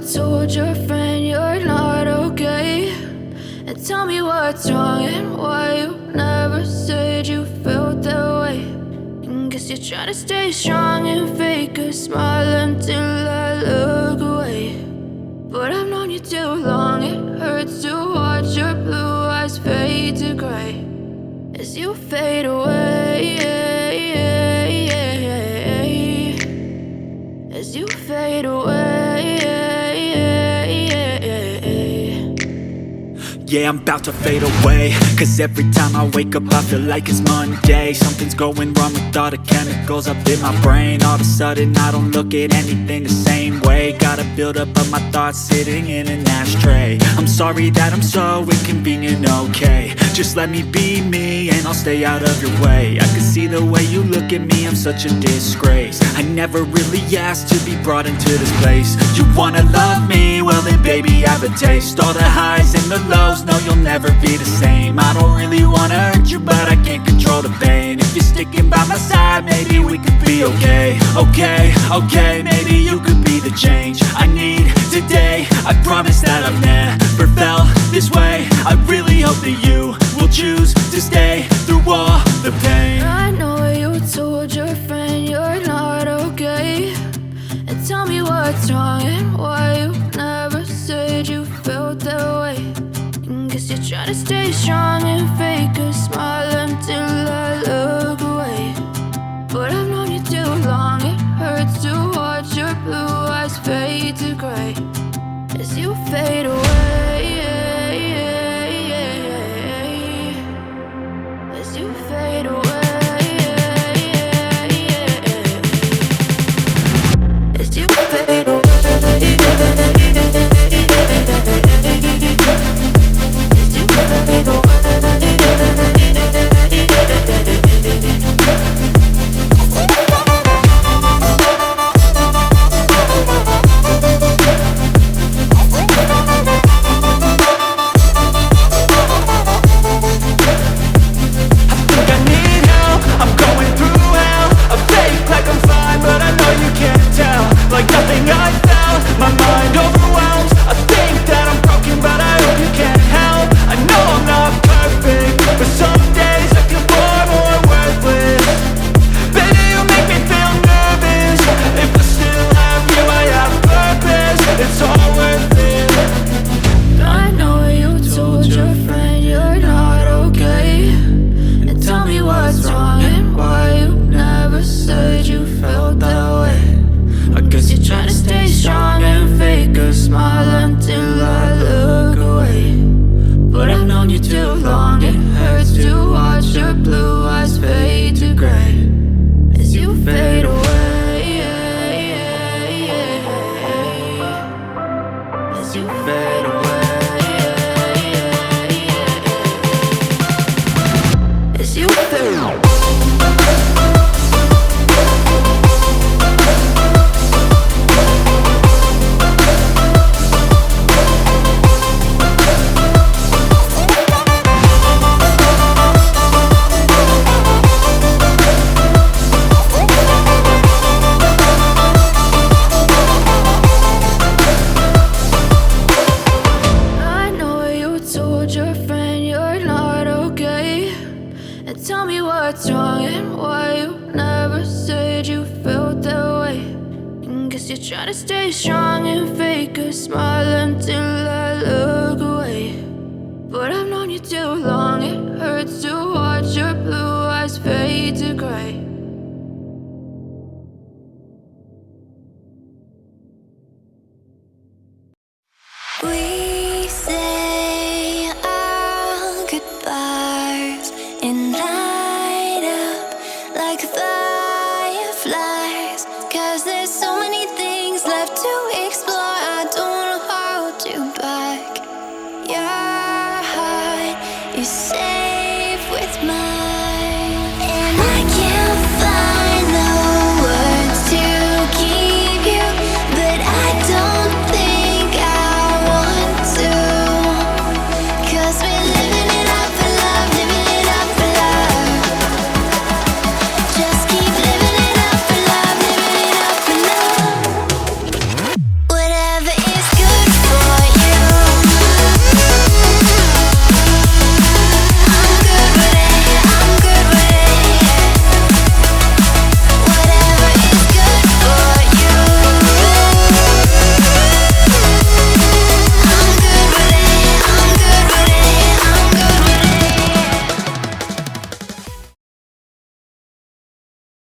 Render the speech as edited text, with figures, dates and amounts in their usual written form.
told your friend you're not okay, and tell me what's wrong and why you never said you felt that way. And guess you're trying to stay strong and fake a smile until I look away. But I've known you too long, it hurts to watch your blue eyes fade to gray as you fade away, as you fade away. Yeah, I'm about to fade away, cause every time I wake up I feel like it's Monday. Something's going wrong with all the chemicals up in my brain. All of a sudden I don't look at anything the same way. Got a build up of my thoughts sitting in an ashtray. I'm sorry that I'm so inconvenient, okay. Just let me be me and I'll stay out of your way. I can see the way you look at me, I'm such a disgrace. I never really asked to be brought into this place. You wanna love me? Well then baby have a taste. All the highs and the lows, no, you'll never be the same. I don't really wanna hurt you, but I can't control the pain. If you're sticking by my side, maybe we could be okay. Okay, maybe you could be the change I need today. I promise that I've never felt this way. I really hope that you will choose to stay through all the pain. I know you told your friend you're not okay, and tell me what's wrong and why you never said you felt that way. Guess you're trying to stay strong and fake a smile until I look away. But I've known you too long, it hurts to watch your blue eyes fade to gray as you fade away, as you fade away, as you fade away. Try to stay strong and fake a smile until I look away. But I've known you too long, it hurts to watch your blue eyes fade to gray. We say our goodbyes and light up like fireflies, 'cause there's so many things